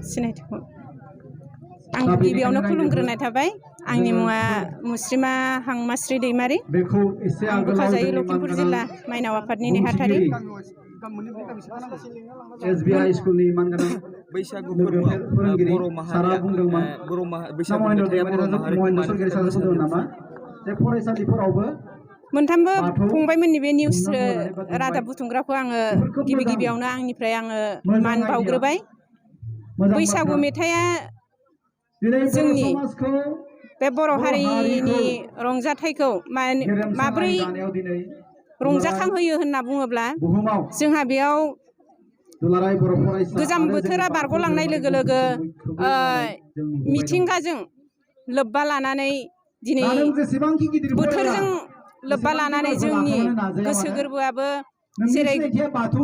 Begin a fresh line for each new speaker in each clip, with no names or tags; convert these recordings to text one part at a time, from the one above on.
सिनायथिखौ आं गिबियावनो खुलुमग्रोनाय थाबाय। आंनि मुङा मुस्रिमा हांमास्रि दैमारि। आं बोखाजायो लखिमपुर जिल्ला माइनाव आफादनि नेहाथारि।
SBI स्कुलनि मानगोनां बैसागु फोरबोआव बर' माहारिया बैसागु मेथाइया बर' माहारिखौ
मोनथामबो फंबायमोननि बे निउस रादाब बुथुमग्राखौ आङो गिबियावनो आंनिफ्राय आङो मान बावग्रोबाय। बैसागु मेथाइया जोंनि बे बर' हारिनि रंजाथाइखौ माब्रै रंजाखांहोयो होनना बुङोब्ला जोंहा बेयाव गोजाम बोथोरा बारग'लांनाय लोगो लोगो मिथिंगाजों लोब्बा लानानै दिनै बोथोरजों लोब्बा लानानै जोंनि गोसो गोरबोआबो जेरै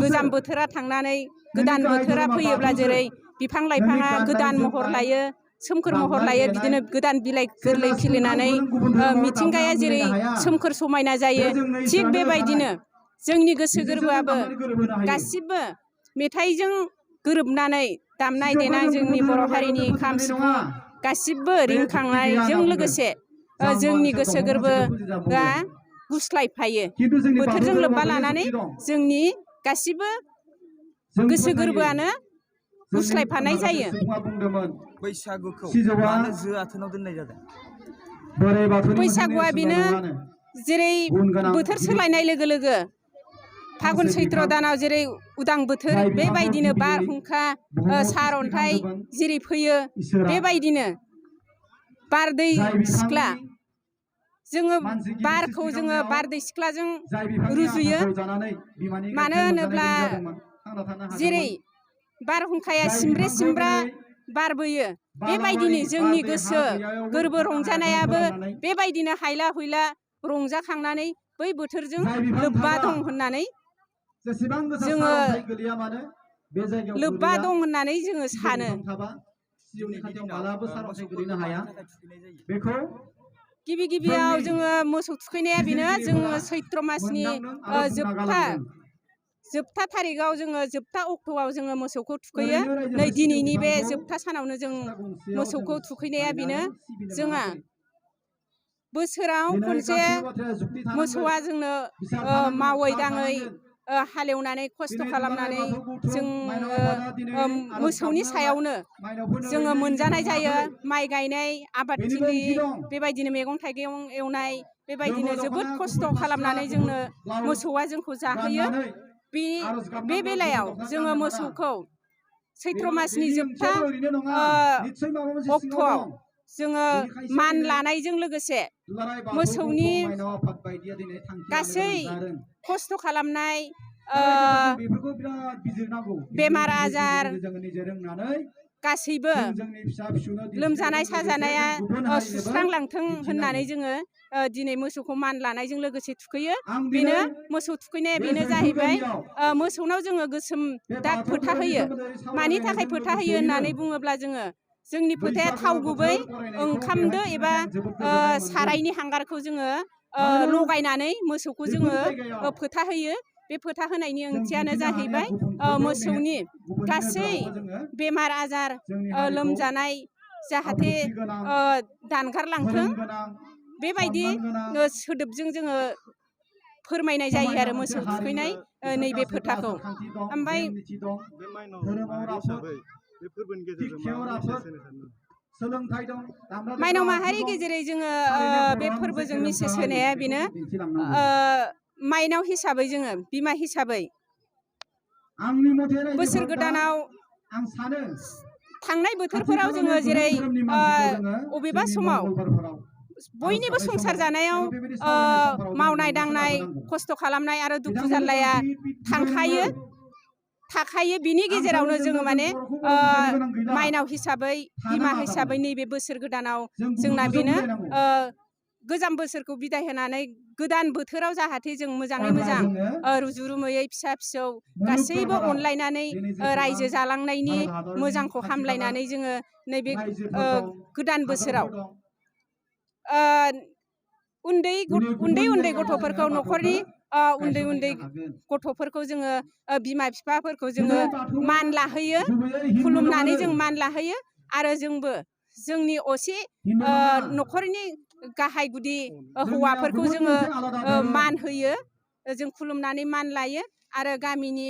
गोजाम बोथोरा थांनानै गोदान बोथोरा फैयोब्ला जेरै बिफां लाइफाङा गोदान महर लायो, सोमखोर महर लायो, बिदिनो गोदान बिलाइ गोरलै खिलिनानै मिथिंगाया जेरै सोमखोर समायना जायो, थिग बेबायदिनो जोंनि गोसो गोरबोआबो गासिबो मेथाइजों गोरोबनानै दामनाय देनाय जोंनि बर' हारिनि खाम सिफुं गासिबो रिंखांनायजों लोगोसे जोंनि गोसो गोरबोआ गुस्लायफायो। बोथोरजों लोब्बा लानानै जोंनि गासिबो गोसो गोरबोआनो गुस्लायफानाय जायो।
बैसागुखौ मानो जो आथोनाव दोननाय जादों?
बैसागुआ बेनो जेरै बोथोर सोलायनाय लोगो लोगो फागुन सैत्र दानाव जेरै उदां बोथोर बेबायदिनो बारहुंखा सारअन्थाइ जेरै फैयो बेबायदिनो बारदै सिख्ला जोङो बारखौ जोङो बारदै सिख्लाजों रुजुयो। मानो होनोब्ला जेरै बारहुंखाया सिमब्रे सिमब्रा बारबोयो बेबायदिनो जोंनि गोसो गोरबो रंजानायाबो बेबायदिनो हायला हुइला रंजाखांनानै बै बोथोरजों लोब्बा दं होननानै जोङो लोब्बा दं होननानै जोङो सानो। गिबियाव जोङो मोसौ थुखैनाया बेनो जोङो सैत्र मासनि जोबथा थारिखआव जोङो जोबथा अक्ट'आव जोङो मोसौखौ थुखैयो। नै दिनैनि बे जोबथा सानावनो जों मोसौखौ थुखैनाया बेनो जोंहा बोसोराव खनसे मोसौआ जोंनो मावै दाङै हालेवनानै खस्थ' खालामनानै जों मोसौनि सायावनो जोङो मोनजानाय जायो। माइ गायनाय आबादथिलि बेबायदिनो मैगं थाइगं एवनाय बेबायदिनो जोबोद खस्थ' खालामनानै जोंनो मोसौआ जोंखौ जाहोयो। बे बेलायाव जोङो मोसौखौ सैत्र मासनि जोबथा अक्ट'आव जोङो मान लानायजों लोगोसे मोसौनि गासै खस्थ' खालामनाय बेमार आजार गासैबो लोमजानाय साजानाया सुस्रांलांथों होननानै जोङो दिनै मोसौखौ मान लानायजों लोगोसे थुखैयो। बेनो मोसौ थुखैनाया बेनो जाहैबाय मोसौनाव जोङो गोसोम दाग फोथा होयो। मानि थाखाय फोथा होयो होननानै बुङोब्ला जोंनि फोथाया थाव गुबै ओंखामदो एबा सारायनि हांगारखौ जोङो लगायनानै मोसौखौ जोङो फोथा होयो। बे फोथा होनायनि ओंथियानो जाहैबाय मोसौनि गासै बेमार आजार लोमजानाय जाहाथे दानगारलांथों बेबायदि सोदोबजों जोङो फोरमायनाय जायो आरो मोसौ थुखैनाय नैबे फोथाखौ। ओमफ्राय माइनाव माहारि गेजेरै जोङो बे फोरबोजों मेसेज होनाया बेनो माइनाव हिसाबै जोङो बिमा हिसाबै बोसोर गोदानाव थांनाय बोथोरफोराव जोङो जेरै अबेबा समाव बयनिबो संसार जानायाव मावनाय दांनाय खस्थ' खालामनाय आरो दुखु जारलाया थाखायो बिनि गेजेरावनो जोङो माने माइनाव हिसाबै बिमा हिसाबै नैबे बोसोर गोदानाव जोंना बेनो गोजाम बोसोरखौ बिदाय होनानै गोदान बोथोराव जाहाथे जों मोजाङै मोजां रुजु रुमुयै फिसा फिसौ गासैबो अनलायनानै रायजो जालांनायनि मोजांखौ हामलायनानै जोङो नैबे गोदान बोसोराव उन्दै गथ'फोरखौ न'खरनि उन्दै गथ'फोरखौ जोङो बिमा बिफाफोरखौ जोङो मान लाहोयो खुलुमनानै जों मान लाहोयो आरो जोंबो जोंनि असे न'खरनि गाहाय गुदि हौवाफोरखौ जोङो मान होयो जों खुलुमनानै मान लायो आरो गामिनि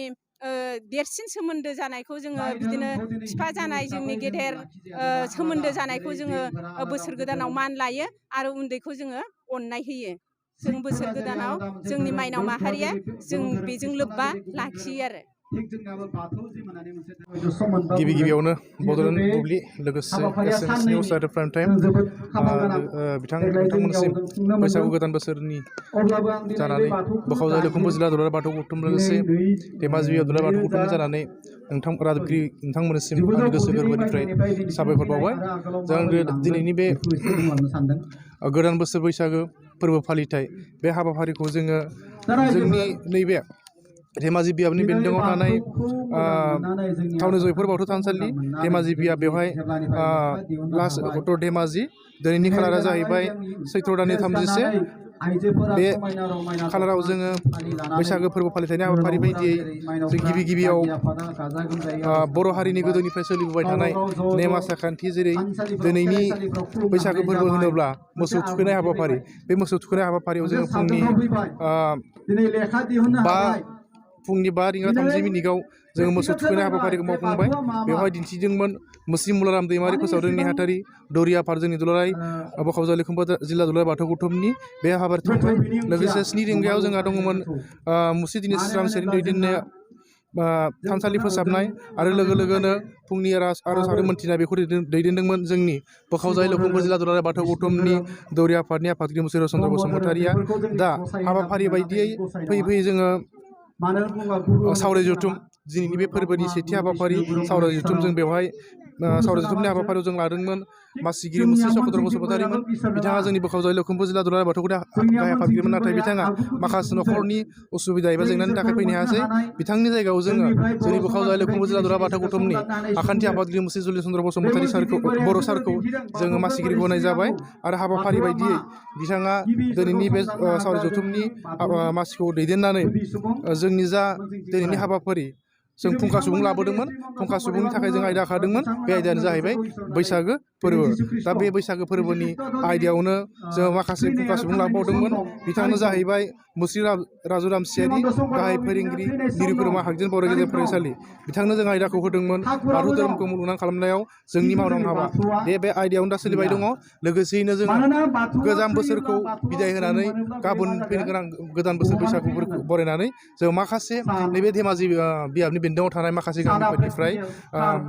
देरसिन सोमोन्दो जानायखौ जोङो बिदिनो बिफा जानाय जोंनि गेदेर सोमोन्दो जानायखौ जोङो बोसोर गोदानाव मान लायो आरो उन्दैखौ जोङो अननाय होयो जों बोसोर गोदानाव जोंनि माइनाव माहारिया जों बेजों लोब्बा लाखियो आरो
गिबियावनो बड'लेण्ड बुब्लि लोगोसे एसएमएस निउस आरो प्राइम टाइम बिथांमोननिसिम बैसागु गोदान बोसोरनि जानानै बोखावजाय लखिमपुर जिल्ला दुलाराय बाथौ गौथुम लोगोसे धेमाजि दुलाराय बाथौ गौथुम जानानै रादाबगिरि नोंथांमोननिसिम आंनि गोसो गोरबोनिफ्राय साबायखर बावबाय जों दिनैनि बे गोदान बोसोर बैसागो फोरबो फालिथाय बे हाबाफारिखौ जोङो जोंनि नैबे धेमाजि बियाबनि बेन्दोङाव थानाय टाउन जयपुर बाथौ थानसालि धेमाजि बियाब बेवहाय लास्ट उत्तर धेमाजि दिनैनि खालारा जाहैबाय सैत्र दाननि 31 बे खालाराव जोङो बैसागो फोरबो फालिथायनि हाबाफारि बायदियै जों गिबियाव बर' हारिनि गोदोनिफ्राय सोलिबोबाय थानाय नेम आसार खान्थि जेरै दिनैनि बैसागो फोरबो होनोब्ला मोसौ थुखैनाय हाबाफारि बे मोसौ थुखैनाय हाबाफारियाव जोङो फुंनि 5 रिंगा 30 मिनिटआव जोङो मोसौ थुखैनाय हाबाफारिखौ मावफुंबाय बेवहाय दिन्थिदोंमोन मुस्रि मुलाराम दैमारि फोसावदों नेहाथारि दौरि आफाद जोंनि दुलाराय बोखावजाय लखिमपुर जिल्ला दुलाराय बाथौ गौथुमनि बे हाबाफारि थांबाय लोगोसे 7 रिंगायाव जोंहा दङमोन मुस्रि दिनेश रामसियारिनि दैदेननाय थानसालि फोसाबनाय आरो लोगोनो फुंनि आर'ज आरो मोन्थिनाय बेखौ दैदेनदोंमोन जोंनि बोखावजाय लखिमपुर जिल्ला दुलाराय बाथौ गौथुमनि दौरि आफादनि आफादगिरि मुसुर चन्द्र बसुमतारिया दा हाबाफारि बायदियै फैयै जोङो सावराय जथुम दिनैनि बे फोरबोनि सेथि हाबाफारि सावराय जथुम जों बेवहाय सावराय जथुमनि हाबाफारियाव जों लादोंमोन मासिगिरि मुस्रि चन्द्र बसुमतारिमोन बिथाङा जोंनि बोखावजाय लखिमपुर जिल्ला दुलाराय बाथौ गाहाय आफादगिरिमोन नाथाय बिथाङा माखासे न'खरनि उसुबिदा एबा जेंनानि थाखाय फैनो हायासै बिथांनि जायगायाव जोङो जोंनि बोखावजाय लखिमपुर जिल्ला दुलाराय बाथौ गौथुमनि आखान्थि आफादगिरि मुस्रि जुलि चन्द्र बसुमतारि सारखौ बर' सारखौ जोङो मासिगिरि गनाय जाबाय आरो हाबाफारि बायदियै बिथाङा दिनैनि बे सावराय जथुमनि मासिखौ दैदेननानै जोंनि जा दिनैनि हाबाफारि जों फुंखा सुबुं लाबोदोंमोन फुंखा सुबुंनि थाखाय जों आयदा खादोंमोन बे आयदायानो जाहैबाय बैसागो फोरबो दा बे बैसागो फोरबोनि आयदायावनो जों माखासे फुंखा सुबुं लाबोबावदोंमोन बिथांनो जाहैबाय मुस्रि राजु रामसियारि गाहाय फोरोंगिरि निरुपमा हागजेन बर' गेजेर फरायसालि बिथांनो जों आयदाखौ होदोंमोन बाथौ धोरोमखौ मुलुगनां खालामनायाव जोंनि मावनां हाबा बे आयदायावनो दा सोलिबाय दङ लोगोसेयैनो जोङो गोजाम बोसोरखौ बिदाय होनानै गाबोन फैनो गोनां गोदान बोसोर बैसागुफोरखौ बरायनानै जों माखासे नैबे धेमाजि बियाबनि बेन्दोङाव थानाय माखासे गामिफोरनिफ्राय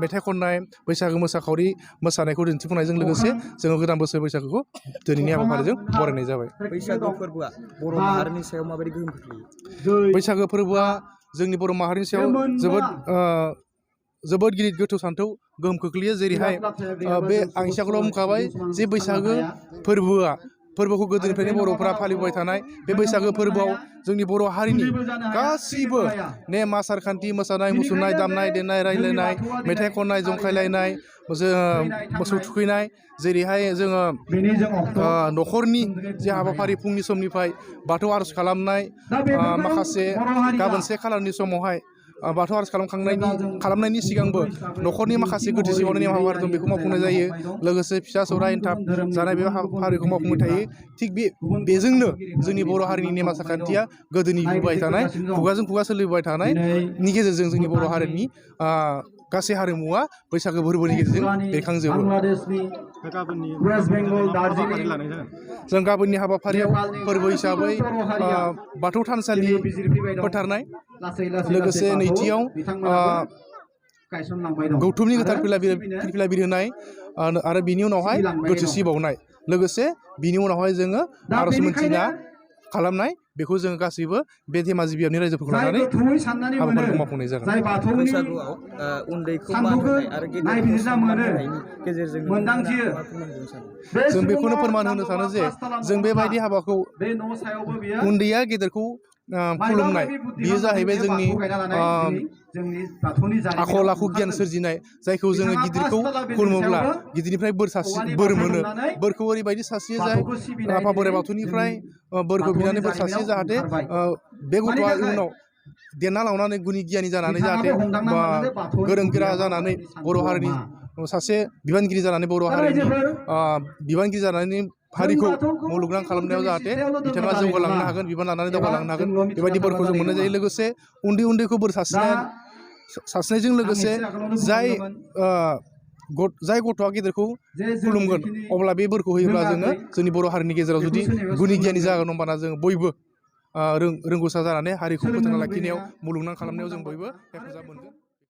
मेथाइ खननाय बैसागो मोसाखावरि मोसानायखौ दिन्थिफुंनायजों लोगोसे जोङो गोदान बोसोर बैसागुखौ दिनैनि हाबाफारिजों बरायनाय जाबाय
बैसागो फोरबोआ बर' माहारिनि सायाव माबायदि गोहोम खोख्लैयो
बैसागो फोरबोआ जोंनि बर' माहारिनि सायाव जोबोद गिदिर गोथौ सान्थौ गोहोम खोख्लैयो जेरैहाय बे आं इसेआगोलाव बुंखाबाय जे बैसागो फोरबोखौ गोदोनिफ्रायनो बर'फोरा फालिबोबाय थानाय बे बैसागो फोरबोआव जोंनि बर' हारिनि गासैबो नेम आसार खान्थि मोसानाय मुसुरनाय दामनाय देनाय रायलायनाय मेथाइ खननाय जंखायलायनाय मोसौ थुखैनाय जेरैहाय जोङो न'खरनि जे हाबाफारि फुंनि समनिफ्राय बाथौ आर'ज खालामनाय माखासे गाबोन 1 खालारनि समावहाय बाथौ आर'ज खालामनायनि सिगांबो न'खरनि माखासे गोथैसि बावनाय नेम हाबाफारि दं बेखौ मावफुंनाय जायो लोगोसे फिथा सौराइ एन्थाब जानाय बे हाबाफारिखौ मावफुंबाय थायो थिग बेजोंनो जोंनि बर' हारिनि नेम आसार खान्थिया गोदोनि नुबाय थानाय खुगाजों खुगा सोलिबोबाय थानायनि गेजेरजों जोंनि बर' हारिनि गासै हारिमुवा बैसागो फोरबोनि गेजेरजों बेरखांजोबो जों गाबोननि हाबाफारियाव फोरबो हिसाबै बाथौ थानसालि फोथारनाय लोगोसे नैथियाव गौथुमनि गोथार फिरफिला बिरहोनाय आरो बिनि उनावहाय गोथैसि बावनाय लोगोसे बिनि उनावहाय जोङो आर'ज मोनथिना खालामनाय बेखौ जोङो गासैबो बे धेमाजि बियाबनि रायजोफोरखौ लानानै हाबाफारिखौ मावफुंनाय जागोन।
बैसागुआव उन्दैखौ मान होनाय आरो गेदेरखौ सनमान होनायनि गेजेरजों मोनदांथियो
जों बेखौनो फोरमान होनो सानो जे जों बेबायदि हाबाखौ उन्दैया गेदेरखौ खुलुमनाय बियो जाहैबाय जोंनि आखल आखु गियान सोरजिनाय जायखौ जोङो गिदिरखौ खुलुमोब्ला गिदिरनिफ्राय बोर मोनो बोरखौ ओरैबायदि सासेयो जाय आफा बोराइ बाथौनिफ्राय बोरखौ बिनानै बोर सासेयो जाहाथे बे गथ'आ इयुनाव देरना लावनानै गुनि गियानि जानानै जाहाथे गोरों गोरा जानानै बर' हारिनि सासे बिबानगिरि जानानै बर' हारिनि बिबानगिरि जानानै हारिखौ मुलुगनां खालामनायाव जाहाथे बिथाङा जौगालांनो हागोन बिबान लानानै दावगालांनो हागोन बेबायदि बोरखौ जों मोननाय जायो। लोगोसे उन्दैखौ बोर सारस्रिनायजों लोगोसे जाय गथ'आ गेदेरखौ खुलुमगोन अब्ला बे बोरखौ होयोब्ला जोङो जोंनि बर' हारिनि गेजेराव जुदि गुनि गियानि जागोन होमबाना जों बयबो रोंगौसा जानानै हारिखौ फोथांना लाखिनायाव मुलुगनां खालामनायाव जों बयबो हेफाजाब मोनगोन।